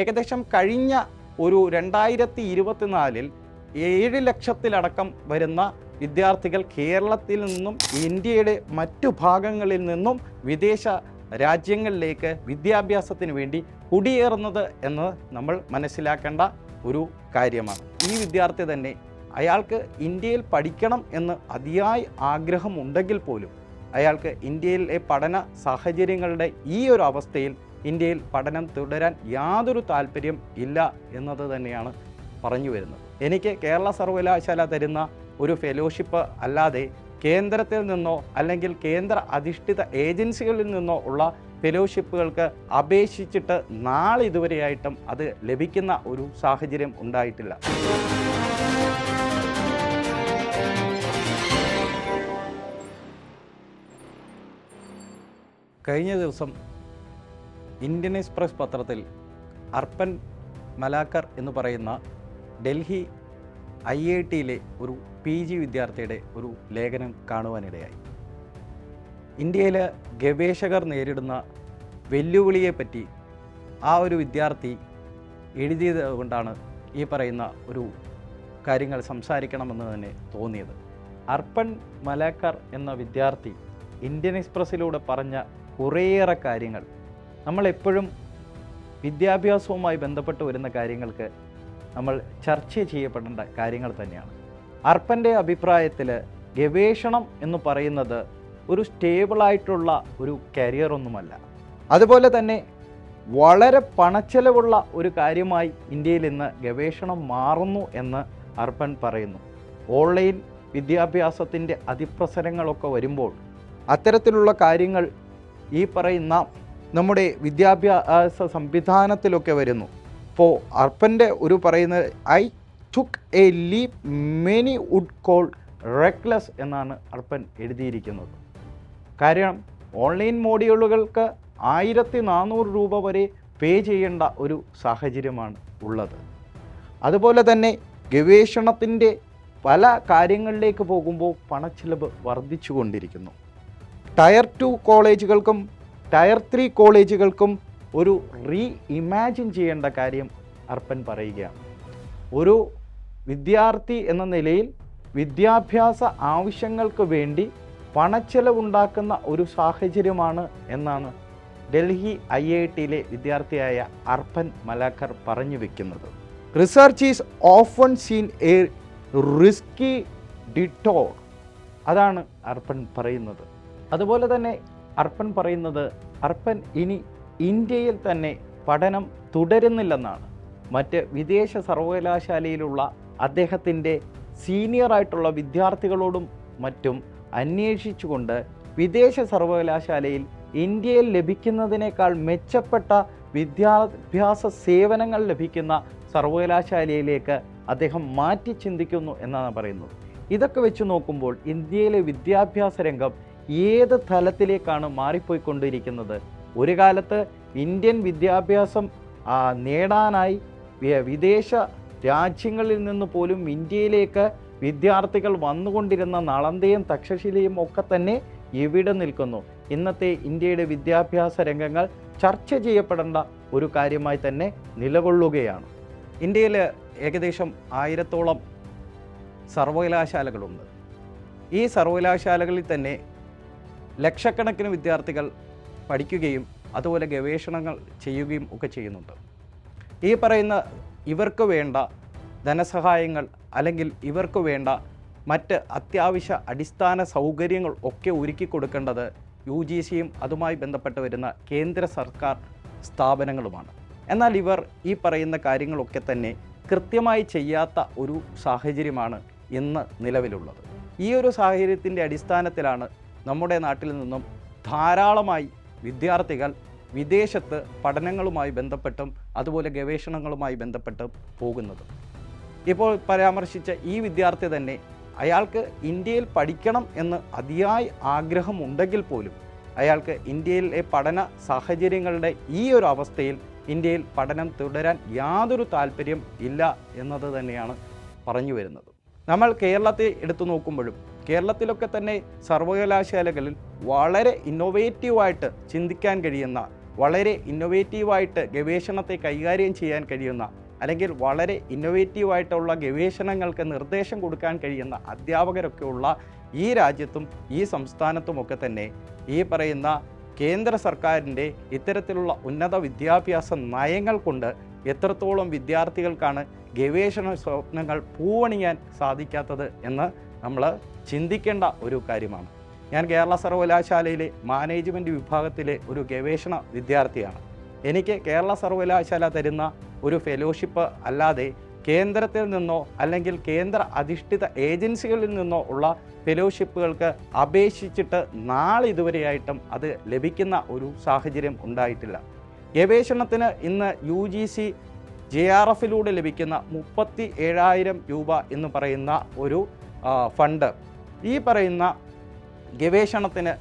ഏകദേശം കഴിഞ്ഞ ഒരു 2024 7 ലക്ഷത്തിലടക്കം വരുന്ന വിദ്യാർത്ഥികൾ കേരളത്തിൽ നിന്നും ഇന്ത്യയുടെ മറ്റു ഭാഗങ്ങളിൽ നിന്നും വിദേശ രാജ്യങ്ങളിലേക്ക് വിദ്യാഭ്യാസത്തിന് വേണ്ടി കുടിയേറുന്നത് എന്ന് നമ്മൾ മനസ്സിലാക്കേണ്ട ഒരു കാര്യമാണ്. ഈ വിദ്യാർത്ഥി തന്നെ അയാൾക്ക് ഇന്ത്യയിൽ പഠിക്കണം എന്ന് അതിയായ ആഗ്രഹമുണ്ടെങ്കിൽ പോലും അയാൾക്ക് ഇന്ത്യയിലെ പഠന സാഹചര്യങ്ങളുടെ ഈ ഒരു അവസ്ഥയിൽ ഇന്ത്യയിൽ പഠനം തുടരാൻ യാതൊരു താല്പര്യം ഇല്ല എന്നത് തന്നെയാണ് പറഞ്ഞു വരുന്നത്. എനിക്ക് കേരള സർവകലാശാല തരുന്ന ഒരു ഫെലോഷിപ്പ് അല്ലാതെ കേന്ദ്രത്തിൽ നിന്നോ അല്ലെങ്കിൽ കേന്ദ്ര അധിഷ്ഠിത ഏജൻസികളിൽ നിന്നോ ഉള്ള ഫെലോഷിപ്പുകൾക്ക് അപേക്ഷിച്ചിട്ട് നാളിതുവരെയായിട്ടും അത് ലഭിക്കുന്ന ഒരു സാഹചര്യം ഉണ്ടായിട്ടില്ല. കഴിഞ്ഞ ദിവസം ഇന്ത്യൻ എക്സ്പ്രസ് പത്രത്തിൽ അർപ്പൻ മലാക്കർ എന്ന് പറയുന്ന ഡൽഹി IITയിലെ ഒരു PG വിദ്യാർത്ഥിയുടെ ഒരു ലേഖനം കാണുവാനിടയായി. ഇന്ത്യയിലെ ഗവേഷകർ നേരിടുന്ന വെല്ലുവിളിയെപ്പറ്റി ആ ഒരു വിദ്യാർത്ഥി എഴുതിയത് കൊണ്ടാണ് ഈ പറയുന്ന ഒരു കാര്യങ്ങൾ സംസാരിക്കണമെന്ന് തന്നെ തോന്നിയത്. അർപ്പൻ മലാക്കർ എന്ന വിദ്യാർത്ഥി ഇന്ത്യൻ എക്സ്പ്രസ്സിലൂടെ പറഞ്ഞ കുറേയേറെ കാര്യങ്ങൾ നമ്മളെപ്പോഴും വിദ്യാഭ്യാസവുമായി ബന്ധപ്പെട്ട് വരുന്ന കാര്യങ്ങൾക്ക് നമ്മൾ ചർച്ച ചെയ്യപ്പെടേണ്ട കാര്യങ്ങൾ തന്നെയാണ്. അർപ്പൻ്റെ അഭിപ്രായത്തിൽ ഗവേഷണം എന്ന് പറയുന്നത് ഒരു സ്റ്റേബിളായിട്ടുള്ള ഒരു കരിയറൊന്നുമല്ല. അതുപോലെ തന്നെ വളരെ പണച്ചെലവുള്ള ഒരു കാര്യമായി ഇന്ത്യയിൽ ഇന്ന് ഗവേഷണം മാറുന്നു എന്ന് അർപ്പൻ പറയുന്നു. ഓൺലൈൻ വിദ്യാഭ്യാസത്തിൻ്റെ അതിപ്രസരങ്ങളൊക്കെ വരുമ്പോൾ അത്തരത്തിലുള്ള കാര്യങ്ങൾ ഈ പറയുന്ന നമ്മുടെ വിദ്യാഭ്യാസ സംവിധാനത്തിലൊക്കെ വരുന്നു. അപ്പോൾ അർപ്പൻ്റെ ഒരു പറയുന്നത് I took a leap many would call reckless എന്നാണ് അർപ്പൻ എഴുതിയിരിക്കുന്നത്. കാരണം ഓൺലൈൻ മോഡ്യൂളുകൾക്ക് 1400 രൂപ വരെ പേ ചെയ്യേണ്ട ഒരു സാഹചര്യമാണ് ഉള്ളത്. അതുപോലെ തന്നെ ഗവേഷണത്തിൻ്റെ പല കാര്യങ്ങളിലേക്ക് പോകുമ്പോൾ പണച്ചിലവ് വർദ്ധിച്ചു കൊണ്ടിരിക്കുന്നു. ടയർ 2 കോളേജുകൾക്കും ടയർ 3 കോളേജുകൾക്കും ഒരു ഇമാജിൻ ചെയ്യേണ്ട കാര്യം അർപ്പൻ പറയുകയാണ്. ഒരു വിദ്യാർത്ഥി എന്ന നിലയിൽ വിദ്യാഭ്യാസ ആവശ്യങ്ങൾക്ക് വേണ്ടി പണച്ചെലവുണ്ടാക്കുന്ന ഒരു സാഹചര്യമാണ് എന്നാണ് ഡൽഹി IITയിലെ വിദ്യാർത്ഥിയായ അർപ്പൻ മലാക്കർ പറഞ്ഞു വെക്കുന്നത്. Research is often seen a risky detour, അതാണ് അർപ്പൻ പറയുന്നത്. അതുപോലെ തന്നെ അർപ്പൻ പറയുന്നത് അർപ്പൻ ഇനി ഇന്ത്യയിൽ തന്നെ പഠനം തുടരുന്നില്ലെന്നാണ്. മറ്റ് വിദേശ സർവകലാശാലയിലുള്ള അദ്ദേഹത്തിൻ്റെ സീനിയറായിട്ടുള്ള വിദ്യാർത്ഥികളോടും മറ്റും അന്വേഷിച്ചുകൊണ്ട് വിദേശ സർവകലാശാലയിൽ ഇന്ത്യയിൽ ലഭിക്കുന്നതിനേക്കാൾ മെച്ചപ്പെട്ട വിദ്യാഭ്യാസ സേവനങ്ങൾ ലഭിക്കുന്ന സർവകലാശാലയിലേക്ക് അദ്ദേഹം മാറ്റി ചിന്തിക്കുന്നു എന്നാണ് പറയുന്നത്. ഇതൊക്കെ വെച്ച് നോക്കുമ്പോൾ ഇന്ത്യയിലെ വിദ്യാഭ്യാസ രംഗം ഏത് തലത്തിലേക്കാണ് മാറിപ്പോയിക്കൊണ്ടിരിക്കുന്നത്. ഒരു കാലത്ത് ഇന്ത്യൻ വിദ്യാഭ്യാസം നേടാനായി വിദേശ രാജ്യങ്ങളിൽ നിന്ന് പോലും ഇന്ത്യയിലേക്ക് വിദ്യാർത്ഥികൾ വന്നുകൊണ്ടിരുന്ന നളന്തയും തക്ഷശിലയും ഒക്കെ തന്നെ എവിടെ നിൽക്കുന്നു. ഇന്നത്തെ ഇന്ത്യയുടെ വിദ്യാഭ്യാസ രംഗങ്ങൾ ചർച്ച ചെയ്യപ്പെടേണ്ട ഒരു കാര്യമായി തന്നെ നിലകൊള്ളുകയാണ്. ഇന്ത്യയിൽ ഏകദേശം 1000-ഓളം സർവകലാശാലകളുണ്ട്. ഈ സർവകലാശാലകളിൽ തന്നെ ലക്ഷക്കണക്കിന് വിദ്യാർത്ഥികൾ പഠിക്കുകയും അതുപോലെ ഗവേഷണങ്ങൾ ചെയ്യുകയും ഒക്കെ ചെയ്യുന്നുണ്ട്. ഈ പറയുന്ന ഇവർക്ക് വേണ്ട ധനസഹായങ്ങൾ അല്ലെങ്കിൽ ഇവർക്ക് വേണ്ട മറ്റ് അത്യാവശ്യ അടിസ്ഥാന സൗകര്യങ്ങൾ ഒക്കെ ഒരുക്കി കൊടുക്കേണ്ടത് UGCയും അതുമായി ബന്ധപ്പെട്ട് വരുന്ന കേന്ദ്ര സർക്കാർ സ്ഥാപനങ്ങളുമാണ്. എന്നാൽ ഇവർ ഈ പറയുന്ന കാര്യങ്ങളൊക്കെ തന്നെ കൃത്യമായി ചെയ്യാത്ത ഒരു സാഹചര്യമാണ് ഇന്ന് നിലവിലുള്ളത്. ഈ ഒരു സാഹചര്യത്തിൻ്റെ അടിസ്ഥാനത്തിലാണ് നമ്മുടെ നാട്ടിൽ നിന്നും ധാരാളമായി വിദ്യാർത്ഥികൾ വിദേശത്ത് പഠനങ്ങളുമായി ബന്ധപ്പെട്ടും അതുപോലെ ഗവേഷണങ്ങളുമായി ബന്ധപ്പെട്ടും പോകുന്നത്. ഇപ്പോൾ പരാമർശിച്ച ഈ വിദ്യാർത്ഥി തന്നെ അയാൾക്ക് ഇന്ത്യയിൽ പഠിക്കണം എന്ന് അതിയായ ആഗ്രഹമുണ്ടെങ്കിൽ പോലും അയാൾക്ക് ഇന്ത്യയിലെ പഠന സാഹചര്യങ്ങളുടെ ഈ ഒരു അവസ്ഥയിൽ ഇന്ത്യയിൽ പഠനം തുടരാൻ യാതൊരു താല്പര്യം ഇല്ല എന്നത് തന്നെയാണ് പറഞ്ഞു വരുന്നത്. നമ്മൾ കേരളത്തെ എടുത്തു നോക്കുമ്പോഴും കേരളത്തിലൊക്കെ തന്നെ സർവകലാശാലകളിൽ വളരെ ഇന്നോവേറ്റീവായിട്ട് ചിന്തിക്കാൻ കഴിയുന്ന വളരെ ഇന്നൊവേറ്റീവായിട്ട് ഗവേഷണത്തെ കൈകാര്യം ചെയ്യാൻ കഴിയുന്ന, അല്ലെങ്കിൽ വളരെ ഇന്നൊവേറ്റീവായിട്ടുള്ള ഗവേഷണങ്ങൾക്ക് നിർദ്ദേശം കൊടുക്കാൻ കഴിയുന്ന അധ്യാപകരൊക്കെ ഉള്ള ഈ രാജ്യത്തും ഈ സംസ്ഥാനത്തുമൊക്കെ തന്നെ ഈ പറയുന്ന കേന്ദ്ര സർക്കാരിൻ്റെ ഇത്തരത്തിലുള്ള ഉന്നത വിദ്യാഭ്യാസ നയങ്ങൾ കൊണ്ട് എത്രത്തോളം വിദ്യാർത്ഥികൾക്കാണ് ഗവേഷണ സ്വപ്നങ്ങൾ പൂവണിയാൻ സാധിക്കാത്തത് എന്ന് നമ്മൾ ചിന്തിക്കേണ്ട ഒരു കാര്യമാണ്. ഞാൻ കേരള സർവകലാശാലയിലെ മാനേജ്മെൻറ്റ് വിഭാഗത്തിലെ ഒരു ഗവേഷണ വിദ്യാർത്ഥിയാണ്. എനിക്ക് കേരള സർവകലാശാല തരുന്ന ഒരു ഫെലോഷിപ്പ് അല്ലാതെ കേന്ദ്രത്തിൽ നിന്നോ അല്ലെങ്കിൽ കേന്ദ്ര അധിഷ്ഠിത ഏജൻസികളിൽ നിന്നോ ഉള്ള ഫെലോഷിപ്പുകൾക്ക് അപേക്ഷിച്ചിട്ട് നാളിതുവരെയായിട്ടും അത് ലഭിക്കുന്ന ഒരു സാഹചര്യം ഉണ്ടായിട്ടില്ല. ഗവേഷണത്തിന് ഇന്ന് UGC JRFിലൂടെ ലഭിക്കുന്ന 37,000 രൂപ എന്ന് പറയുന്ന ഒരു ഫണ്ട് ഈ പറയുന്ന ഗവേഷണത്തിന്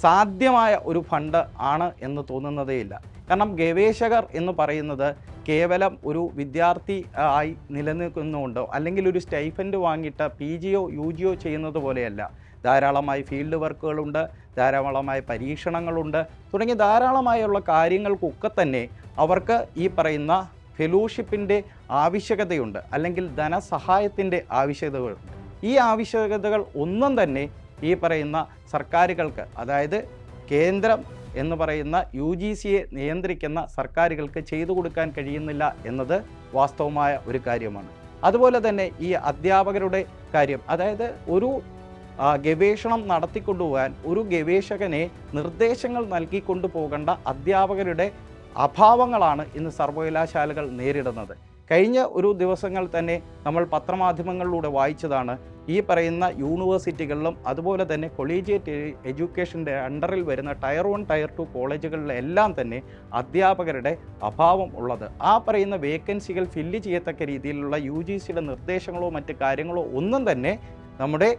സാധ്യമായ ഒരു ഫണ്ട് ആണ് എന്ന് തോന്നുന്നതേയില്ല. കാരണം ഗവേഷകർ എന്ന് പറയുന്നത് കേവലം ഒരു വിദ്യാർത്ഥി ആയി നിലനിൽക്കുന്നുണ്ടോ അല്ലെങ്കിൽ ഒരു സ്റ്റൈഫൻഡ് വാങ്ങിയിട്ട് PGയോ UGയോ ചെയ്യുന്നത് പോലെയല്ല. ധാരാളമായി ഫീൽഡ് വർക്കുകളുണ്ട്, ധാരാളമായ പരീക്ഷണങ്ങളുണ്ട്, തുടങ്ങി ധാരാളമായുള്ള കാര്യങ്ങൾക്കൊക്കെ തന്നെ അവർക്ക് ഈ പറയുന്ന ഫെലോഷിപ്പിൻ്റെ ആവശ്യകതയുണ്ട്, അല്ലെങ്കിൽ ധനസഹായത്തിൻ്റെ ആവശ്യകതകളുണ്ട്. ഈ ആവശ്യകതകൾ ഒന്നും തന്നെ ഈ പറയുന്ന സർക്കാരുകൾക്ക്, അതായത് കേന്ദ്രം എന്ന് പറയുന്ന UGCയെ നിയന്ത്രിക്കുന്ന സർക്കാരുകൾക്ക് ചെയ്തു കൊടുക്കാൻ കഴിയുന്നില്ല എന്നത് വാസ്തവമായ ഒരു കാര്യമാണ്. അതുപോലെ തന്നെ ഈ അധ്യാപകരുടെ കാര്യം, അതായത് ഒരു ഗവേഷണം നടത്തിക്കൊണ്ടുപോകാൻ ഒരു ഗവേഷകനെ നിർദ്ദേശങ്ങൾ നൽകിക്കൊണ്ടു പോകേണ്ട അധ്യാപകരുടെ അഭാവങ്ങളാണ് ഇന്ന് സർവകലാശാലകൾ നേരിടുന്നത്. കഴിഞ്ഞ ഒരു ദിവസങ്ങൾ തന്നെ നമ്മൾ പത്രമാധ്യമങ്ങളിലൂടെ വായിച്ചതാണ് ഈ പറയുന്ന യൂണിവേഴ്സിറ്റികളിലും അതുപോലെ തന്നെ കൊളീജിയറ്റ് എഡ്യൂക്കേഷൻ്റെ അണ്ടറിൽ വരുന്ന ടയർ 1 ടയർ 2 കോളേജുകളിലെല്ലാം തന്നെ അധ്യാപകരുടെ അഭാവം ഉള്ളത്. ആ പറയുന്ന വേക്കൻസികൾ ഫില്ല് ചെയ്യത്തക്ക രീതിയിലുള്ള UGCയുടെ നിർദ്ദേശങ്ങളോ മറ്റ് കാര്യങ്ങളോ ഒന്നും തന്നെ നമ്മുടെ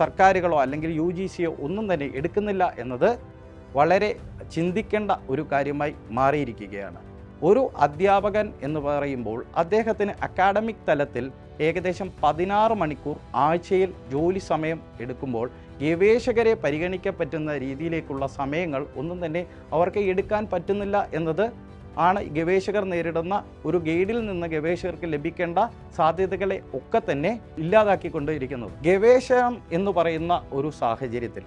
സർക്കാരുകളോ അല്ലെങ്കിൽ UGCയോ ഒന്നും തന്നെ എടുക്കുന്നില്ല എന്നത് വളരെ ചിന്തിക്കേണ്ട ഒരു കാര്യമായി മാറിയിരിക്കുകയാണ്. ഒരു അധ്യാപകൻ എന്ന് പറയുമ്പോൾ അദ്ദേഹത്തിന് അക്കാഡമിക് തലത്തിൽ ഏകദേശം 16 മണിക്കൂർ ആഴ്ചയിൽ ജോലി സമയം എടുക്കുമ്പോൾ ഗവേഷകരെ പരിഗണിക്കപ്പറ്റുന്ന രീതിയിലേക്കുള്ള സമയങ്ങൾ ഒന്നും തന്നെ അവർക്ക് എടുക്കാൻ പറ്റുന്നില്ല എന്നത് ആണ് ഗവേഷകർ നേരിടുന്ന ഒരു ഗൈഡിൽ നിന്ന് ഗവേഷകർക്ക് ലഭിക്കേണ്ട സാധ്യതകളെ ഒക്കെ തന്നെ ഇല്ലാതാക്കിക്കൊണ്ടിരിക്കുന്നത്. ഗവേഷണം എന്ന് പറയുന്ന ഒരു സാഹചര്യത്തിൽ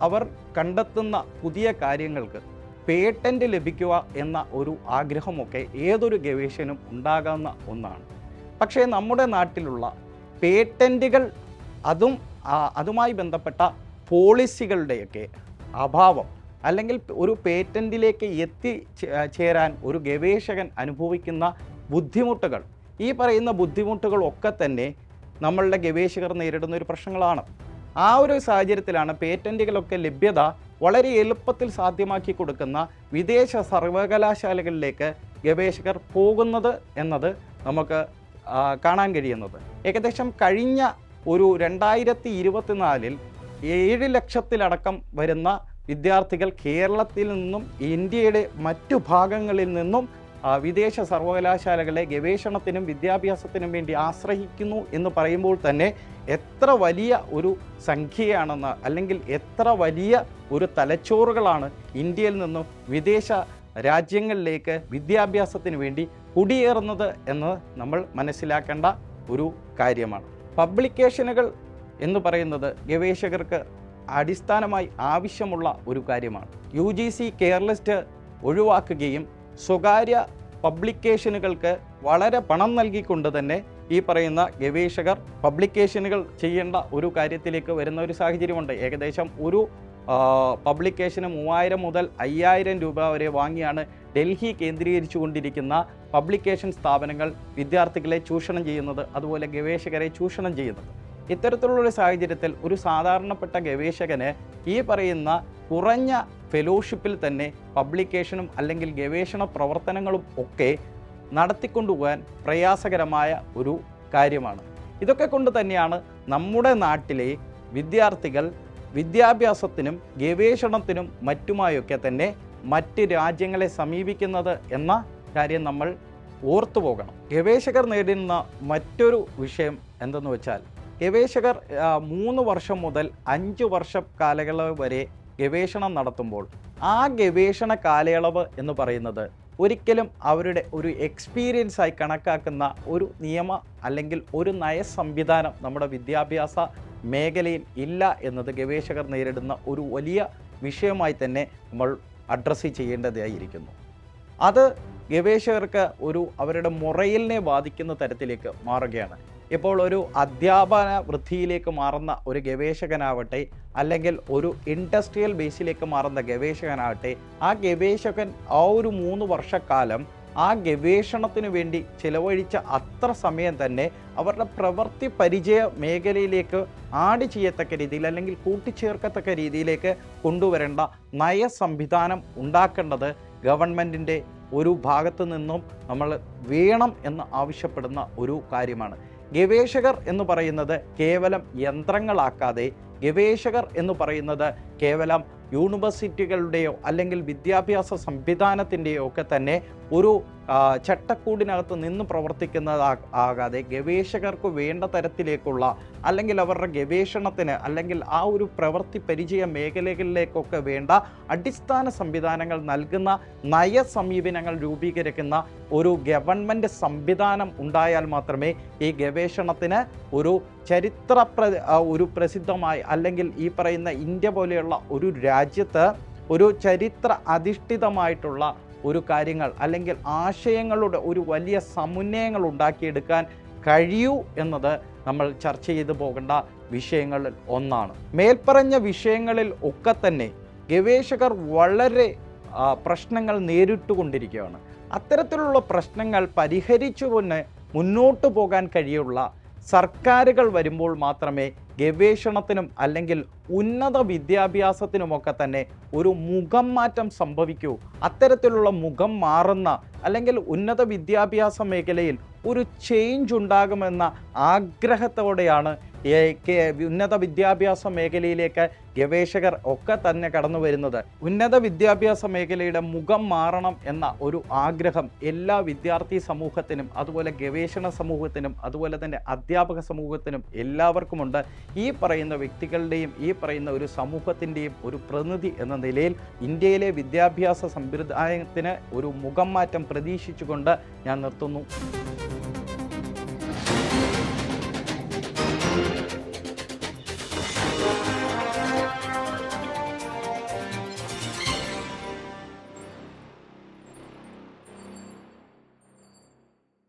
അവർ കണ്ടെത്തുന്ന പുതിയ കാര്യങ്ങൾക്ക് പേറ്റന്റ് ലഭിക്കുക എന്ന ഒരു ആഗ്രഹമൊക്കെ ഏതൊരു ഗവേഷകനും ഉണ്ടാകാവുന്ന ഒന്നാണ്. പക്ഷേ നമ്മുടെ നാട്ടിലുള്ള പേറ്റന്റുകൾ അതുമായി ബന്ധപ്പെട്ട പോളിസികളുടെയൊക്കെ അഭാവം, അല്ലെങ്കിൽ ഒരു പേറ്റന്റിലേക്ക് എത്തിച്ചേരാൻ ഒരു ഗവേഷകൻ അനുഭവിക്കുന്ന ബുദ്ധിമുട്ടുകൾ, ഈ പറയുന്ന ബുദ്ധിമുട്ടുകളൊക്കെ തന്നെ നമ്മളുടെ ഗവേഷകർ നേരിടുന്ന ഒരു പ്രശ്നങ്ങളാണ്. ആ ഒരു സാഹചര്യത്തിലാണ് പേറ്റന്റുകളൊക്കെ ലഭ്യത വളരെ എളുപ്പത്തിൽ സാധ്യമാക്കി കൊടുക്കുന്ന വിദേശ സർവകലാശാലകളിലേക്ക് ഗവേഷകർ പോകുന്നത് എന്നത് നമുക്ക് കാണാൻ കഴിയുന്നത്. ഏകദേശം കഴിഞ്ഞ ഒരു 2024 7 ലക്ഷത്തിലടക്കം വരുന്ന വിദ്യാർത്ഥികൾ കേരളത്തിൽ നിന്നും ഇന്ത്യയുടെ മറ്റു ഭാഗങ്ങളിൽ നിന്നും വിദേശ സർവകലാശാലകളെ ഗവേഷണത്തിനും വിദ്യാഭ്യാസത്തിനും വേണ്ടി ആശ്രയിക്കുന്നു എന്ന് പറയുമ്പോൾ തന്നെ എത്ര വലിയ ഒരു സംഖ്യയാണെന്ന്, അല്ലെങ്കിൽ എത്ര വലിയ ഒരു തലച്ചോറുകളാണ് ഇന്ത്യയിൽ നിന്നും വിദേശ രാജ്യങ്ങളിലേക്ക് വിദ്യാഭ്യാസത്തിന് വേണ്ടി കുടിയേറുന്നത് എന്ന് നമ്മൾ മനസ്സിലാക്കേണ്ട ഒരു കാര്യമാണ്. പബ്ലിക്കേഷനുകൾ എന്ന് പറയുന്നത് ഗവേഷകർക്ക് അടിസ്ഥാനമായി ആവശ്യമുള്ള ഒരു കാര്യമാണ്. UGC കെയർ ലിസ്റ്റ് ഒഴിവാക്കുകയും സ്വകാര്യ പബ്ലിക്കേഷനുകൾക്ക് വളരെ പണം നൽകിക്കൊണ്ട് തന്നെ ഈ പറയുന്ന ഗവേഷകർ പബ്ലിക്കേഷനുകൾ ചെയ്യേണ്ട ഒരു കാര്യത്തിലേക്ക് വരുന്ന ഒരു സാഹചര്യമുണ്ട്. ഏകദേശം ഒരു പബ്ലിക്കേഷന് 3000 മുതൽ 5000 രൂപ വരെ വാങ്ങിയാണ് ഡൽഹി കേന്ദ്രീകരിച്ചു കൊണ്ടിരിക്കുന്ന പബ്ലിക്കേഷൻ സ്ഥാപനങ്ങൾ വിദ്യാർത്ഥികളെ ചൂഷണം ചെയ്യുന്നത്, അതുപോലെ ഗവേഷകരെ ചൂഷണം ചെയ്യുന്നത്. ഇത്തരത്തിലുള്ളൊരു സാഹചര്യത്തിൽ ഒരു സാധാരണപ്പെട്ട ഗവേഷകന് ഈ പറയുന്ന കുറഞ്ഞ ഫെലോഷിപ്പിൽ തന്നെ പബ്ലിക്കേഷനും അല്ലെങ്കിൽ ഗവേഷണ പ്രവർത്തനങ്ങളും ഒക്കെ നടത്തിക്കൊണ്ടുപോകാൻ പ്രയാസകരമായ ഒരു കാര്യമാണ്. ഇതൊക്കെ കൊണ്ട് തന്നെയാണ് നമ്മുടെ നാട്ടിലെ വിദ്യാർത്ഥികൾ വിദ്യാഭ്യാസത്തിനും ഗവേഷണത്തിനും മറ്റുമായൊക്കെ തന്നെ മറ്റ് രാജ്യങ്ങളെ സമീപിക്കുന്നത് എന്ന കാര്യം നമ്മൾ ഓർത്തു പോകണം. ഗവേഷകർ നേരിടുന്ന മറ്റൊരു വിഷയം എന്തെന്ന് വെച്ചാൽ, ഗവേഷകർ 3 വർഷം മുതൽ 5 വർഷ കാലയളവ് വരെ ഗവേഷണം നടത്തുമ്പോൾ ആ ഗവേഷണ കാലയളവ് എന്ന് പറയുന്നത് ഒരിക്കലും അവരുടെ ഒരു എക്സ്പീരിയൻസ് ആയി കണക്കാക്കുന്ന ഒരു നിയമ അല്ലെങ്കിൽ ഒരു നയ സംവിധാനം നമ്മുടെ വിദ്യാഭ്യാസ മേഖലയിൽ ഇല്ല എന്നത് ഗവേഷകർ നേരിടുന്ന ഒരു വലിയ വിഷയമായി തന്നെ നമ്മൾ അഡ്രസ്സ് ചെയ്യേണ്ടതായിരിക്കുന്നു. അത് ഗവേഷകർക്ക് അവരുടെ മൊറയിലിനെ ബാധിക്കുന്ന തരത്തിലേക്ക് മാറുകയാണ്. ഇപ്പോൾ ഒരു അധ്യാപന വൃത്തിയിലേക്ക് മാറുന്ന ഒരു ഗവേഷകനാവട്ടെ, അല്ലെങ്കിൽ ഒരു ഇൻഡസ്ട്രിയൽ ബേസിലേക്ക് മാറുന്ന ഗവേഷകനാവട്ടെ, ആ ഗവേഷകൻ ആ ഒരു 3 വർഷക്കാലം ആ ഗവേഷണത്തിന് വേണ്ടി ചിലവഴിച്ച അത്ര സമയം തന്നെ അവരുടെ പ്രവൃത്തി പരിചയ മേഖലയിലേക്ക് ആഡ് ചെയ്യത്തക്ക രീതിയിൽ അല്ലെങ്കിൽ കൂട്ടിച്ചേർക്കത്തക്ക രീതിയിലേക്ക് കൊണ്ടുവരേണ്ട നയ സംവിധാനം ഉണ്ടാക്കേണ്ടത് ഗവൺമെൻറ്റിൻ്റെ ഒരു ഭാഗത്തു നിന്നും നമ്മൾ വേണം എന്ന് ആവശ്യപ്പെടുന്ന ഒരു കാര്യമാണ്. ഗവേഷകർ എന്ന് പറയുന്നത് കേവലം യന്ത്രങ്ങളാക്കാതെ, ഗവേഷകർ എന്ന് പറയുന്നത് കേവലം യൂണിവേഴ്സിറ്റികളുടെയോ അല്ലെങ്കിൽ വിദ്യാഭ്യാസ സംവിധാനത്തിൻ്റെയോ ഒക്കെ തന്നെ ഒരു ചട്ടക്കൂടിനകത്ത് നിന്ന് പ്രവർത്തിക്കുന്നതാകാതെ ഗവേഷകർക്ക് വേണ്ട തരത്തിലേക്കുള്ള അല്ലെങ്കിൽ അവരുടെ ഗവേഷണത്തിന് അല്ലെങ്കിൽ ആ ഒരു പ്രവൃത്തി പരിചയ മേഖലകളിലേക്കൊക്കെ വേണ്ട അടിസ്ഥാന സംവിധാനങ്ങൾ നൽകുന്ന നയ സമീപനങ്ങൾ രൂപീകരിക്കുന്ന ഒരു ഗവൺമെൻറ് സംവിധാനം ഉണ്ടായാൽ മാത്രമേ ഈ ഗവേഷണത്തിന് ഒരു പ്രസിദ്ധമായി അല്ലെങ്കിൽ ഈ പറയുന്ന ഇന്ത്യ പോലെയുള്ള ഒരു രാജ്യത്ത് ഒരു ചരിത്ര അധിഷ്ഠിതമായിട്ടുള്ള ഒരു കാര്യങ്ങൾ അല്ലെങ്കിൽ ആശയങ്ങളുടെ ഒരു വലിയ സമുന്നയങ്ങൾ ഉണ്ടാക്കിയെടുക്കാൻ കഴിയൂ എന്നത് നമ്മൾ ചർച്ച ചെയ്തു പോകേണ്ട വിഷയങ്ങളിൽ ഒന്നാണ്. മേൽപ്പറഞ്ഞ വിഷയങ്ങളിൽ ഒക്കെ തന്നെ ഗവേഷകർ വളരെ പ്രശ്നങ്ങൾ നേരിട്ടുകൊണ്ടിരിക്കുകയാണ്. അത്തരത്തിലുള്ള പ്രശ്നങ്ങൾ പരിഹരിച്ചുകൊണ്ട് മുന്നോട്ട് പോകാൻ കഴിയുള്ള സർക്കാരുകൾ വരുമ്പോൾ മാത്രമേ ഗവേഷണത്തിനും അല്ലെങ്കിൽ ഉന്നത വിദ്യാഭ്യാസത്തിനുമൊക്കെ തന്നെ ഒരു മുഖം മാറ്റം സംഭവിക്കൂ. അത്തരത്തിലുള്ള മുഖം മാറുന്ന അല്ലെങ്കിൽ ഉന്നത വിദ്യാഭ്യാസ മേഖലയിൽ ഒരു ചേഞ്ച് ഉണ്ടാകുമെന്ന ആഗ്രഹത്തോടെയാണ് ഉന്നത വിദ്യാഭ്യാസ മേഖലയിലേക്ക് ഗവേഷകർ ഒക്കെ തന്നെ കടന്നു വരുന്നത്. ഉന്നത വിദ്യാഭ്യാസ മേഖലയുടെ മുഖം മാറണം എന്ന ഒരു ആഗ്രഹം എല്ലാ വിദ്യാർത്ഥി സമൂഹത്തിനും അതുപോലെ ഗവേഷണ സമൂഹത്തിനും അതുപോലെ തന്നെ അധ്യാപക സമൂഹത്തിനും എല്ലാവർക്കുമുണ്ട്. ഈ പറയുന്ന വ്യക്തികളുടെയും ഈ പറയുന്ന ഒരു സമൂഹത്തിൻ്റെയും ഒരു പ്രതിനിധി എന്ന നിലയിൽ ഇന്ത്യയിലെ വിദ്യാഭ്യാസ സമ്പ്രദായത്തിന് ഒരു മുഖം മാറ്റം പ്രതീക്ഷിച്ചുകൊണ്ട് ഞാൻ നിർത്തുന്നു.